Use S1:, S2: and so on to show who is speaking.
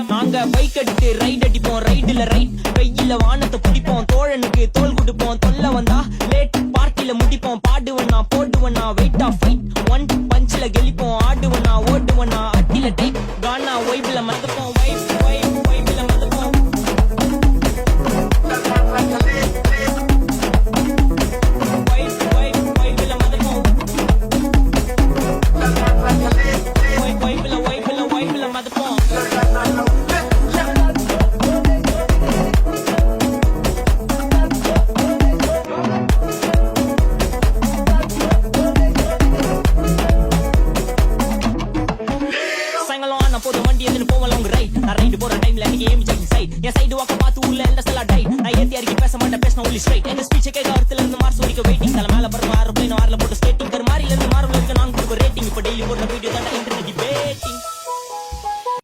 S1: நாங்க பைக் எடுத்து ரைட் அடிப்போம், ரைடுல ரைட் வெயில வானத்தை பிடிப்போம், தோழனுக்கு தோல் கொடுப்போம், தொல்ல வந்தா லேட் பார்ட்டில முடிப்போம், பாடுவனா போடுவனா வெயிட் ஆஃப் ஃபைட் ஒன் பஞ்சில கெளிப்போம், ஆடுவனா ஓடுவனா அட்டில டைப் கானா வைப்ல மதப்போம், வைப்ல மதப்போம், வைப்ல மதப்போம், வைப்ல மதப்போம். போதும் வண்டி எதுன்னு போவல உங்க ரைட் நான் ரைடு போற டைம்ல நீங்க ஏம் ஜெயிங் சைட் என் சைடு வாக்க பார்த்து உள்ள எல்ல செல்லா டை நான் ஏத்தி அடிக்கி பேச மாட்டேன் பேசணும் ஒன்லி ஸ்ட்ரைட் எங்க ஸ்பீச் கேட்க அர்த்தத்துல இருந்து மார்ஸ் வரைக்கும் வெயிட்டிங் தலை மேல பறந்து ஆறு பிளேன் ஆறுல போட்டு ஸ்கேட்டிங் மாறில இருந்து மாறுல இருக்கு நாங்க கொடுக்க ரேட்டிங் இப்போ டெய்லி போடுற வீடியோ தான்